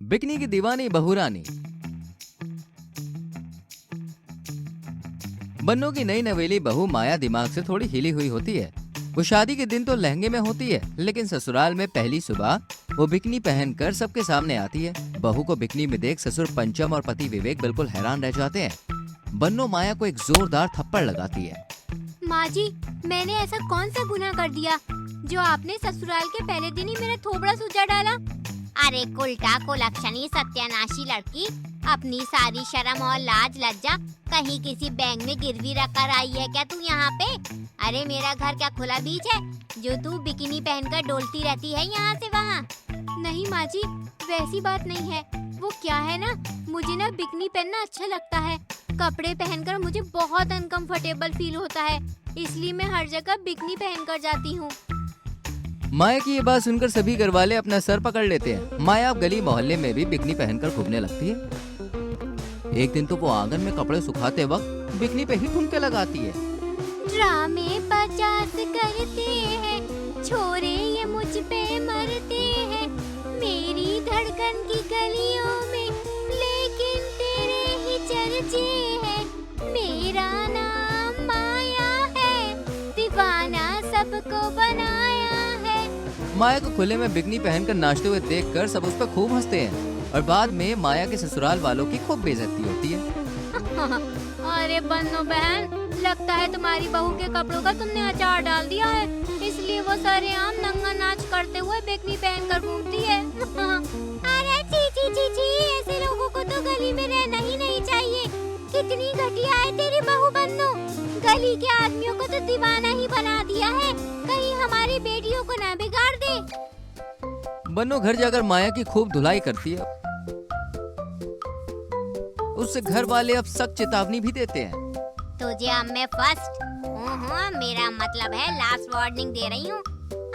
Bikini की दीवानी बहुरानी। बन्नू की नई नवेली बहू माया दिमाग से थोड़ी हिली हुई होती है। वो शादी के दिन तो लहंगे में होती है, लेकिन ससुराल में पहली सुबह वो बिकनी पहनकर सबके सामने आती है। बहू को बिकनी में देख ससुर पंचम और पति विवेक बिल्कुल हैरान रह जाते हैं। बन्नू माया को एक जोरदार थप्पड़ लगाती है। माँ जी, मैंने ऐसा कौन सा गुनाह कर दिया जो आपने ससुराल के पहले दिन ही मेरा थोबड़ा सूजा डाला? अरे कुलटा कुलक्षणी सत्यानाशी लड़की, अपनी सारी शर्म और लाज लज्जा कहीं किसी बैंक में गिरवी रख कर आई है क्या तू यहाँ पे? अरे मेरा घर क्या खुला बीच है जो तू बिकिनी पहनकर डोलती रहती है यहाँ से वहाँ? नहीं माँ जी, वैसी बात नहीं है। वो क्या है ना, मुझे ना बिकिनी पहनना अच्छा लगता है। कपड़े पहनकर मुझे बहुत अनकंफर्टेबल फील होता है, इसलिए मैं हर जगह बिकिनी पहनकर जाती हूँ। माया की ये बात सुनकर सभी घरवाले अपना सर पकड़ लेते हैं। माया अब गली मोहल्ले में भी बिकनी पहनकर घूमने लगती है। एक दिन तो वो आंगन में कपड़े सुखाते वक्त बिकनी पे ही ठुमके लगाती है। ड्रामे 50 करते हैं, छोरे ये मुझ पे मरते हैं, मेरी धड़कन की गलियों में लेकिन तेरे ही चर्चे हैं, मेरा नाम माया है, दीवाना सबको बनाया है। माया को खुले में बिकनी पहनकर नाचते हुए देखकर सब उस पर खूब हंसते हैं और बाद में माया के ससुराल वालों की खूब बेइज्जती होती है। अरे बन्नो बहन, लगता है तुम्हारी बहू के कपड़ों का तुमने अचार डाल दिया है, इसलिए वो सरेआम नंगा नाच करते हुए बिकनी पहनकर घूमती है। अरे ची ची ची ची, ऐसे लोगों को तो गली में रहना ही नहीं चाहिए। कितनी घटिया है तेरी बहू बन्नो, गली के आदमियों को तो दीवाना ही बना दिया है, कहीं हमारी बेटियों को ना बिगाड़ दे। बन्नू घर जाकर माया की खूब धुलाई करती है। उससे घर वाले अब सख्त चेतावनी भी देते हैं। तुझे अब मैं फर्स्ट मेरा मतलब है लास्ट वार्निंग दे रही हूँ।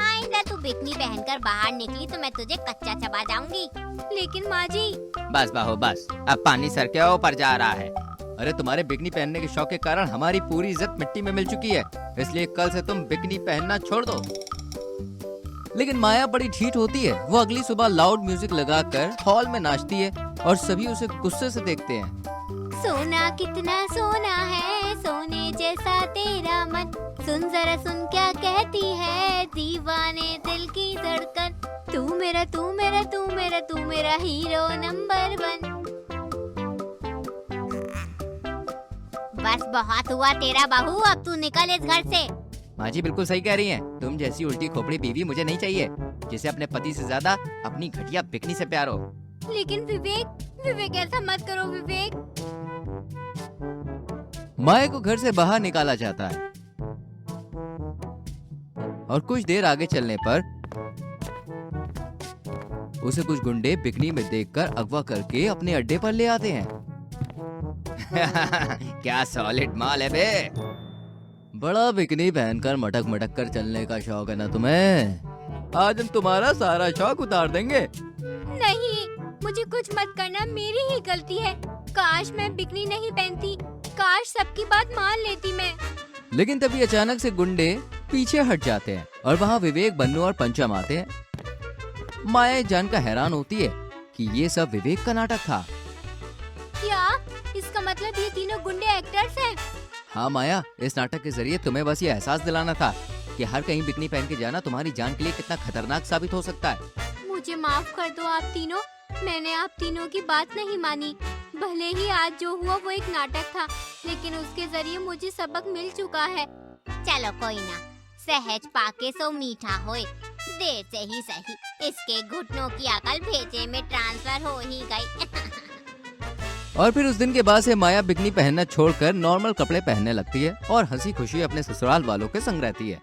आइंदा तू बिकनी पहनकर बाहर निकली तो मैं तुझे कच्चा चबा जाऊंगी। लेकिन माँ जी। बस बाहो बस, अब पानी सर के ऊपर जा रहा है। अरे तुम्हारे बिकनी पहनने के शौक के कारण हमारी पूरी इज्जत मिट्टी में मिल चुकी है, इसलिए कल से तुम बिकनी पहनना छोड़ दो। लेकिन माया बड़ी ढीठ होती है। वो अगली सुबह लाउड म्यूजिक लगाकर हॉल में नाचती है और सभी उसे गुस्से से देखते हैं। सोना कितना सोना है, सोने जैसा तेरा मन, सुन जरा सुन क्या कहती है दीवाने दिल की धड़कन, तू मेरा तू मेरा तू मेरा तू मेरा हीरो नंबर 1। बस बहुत हुआ तेरा बहू, अब तू निकल इस घर से। माँ जी बिल्कुल सही कह रही हैं। तुम जैसी उल्टी खोपड़ी बीवी मुझे नहीं चाहिए, जिसे अपने पति से ज्यादा अपनी घटिया बिकनी से प्यार हो। लेकिन विवेक ऐसा मत करो विवेक। माया को घर से बाहर निकाला जाता है और कुछ देर आगे चलने पर उसे कुछ गुंडे बिकनी में देखकर अगवा करके अपने अड्डे पर ले आते हैं। क्या सॉलिड माल है बे। बड़ा बिकनी पहनकर मटक मटक कर चलने का शौक है ना तुम्हें? आज हम तुम्हारा सारा शौक उतार देंगे। नहीं, मुझे कुछ मत करना, मेरी ही गलती है। काश मैं बिकनी नहीं पहनती, काश सबकी बात मान लेती मैं। लेकिन तभी अचानक से गुंडे पीछे हट जाते हैं और वहाँ विवेक, बन्नू और पंचम आते हैं। माया जानकर हैरान होती है कि ये सब विवेक का नाटक था। क्या इसका मतलब ये तीनों गुंडे एक्टर्स हैं? हाँ माया, इस नाटक के जरिए तुम्हें बस ये एहसास दिलाना था कि हर कहीं बिकनी पहन के जाना तुम्हारी जान के लिए कितना खतरनाक साबित हो सकता है। मुझे माफ कर दो आप तीनों, मैंने आप तीनों की बात नहीं मानी। भले ही आज जो हुआ वो एक नाटक था, लेकिन उसके जरिए मुझे सबक मिल चुका है। चलो कोई ना, सहज पाके सो मीठा होए, देर से ही सही, इसके घुटनों की अकल भेजे में ट्रांसफर हो ही गई। और फिर उस दिन के बाद से माया बिकनी पहनना छोड़कर नॉर्मल कपड़े पहनने लगती है और हंसी खुशी अपने ससुराल वालों के संग रहती है।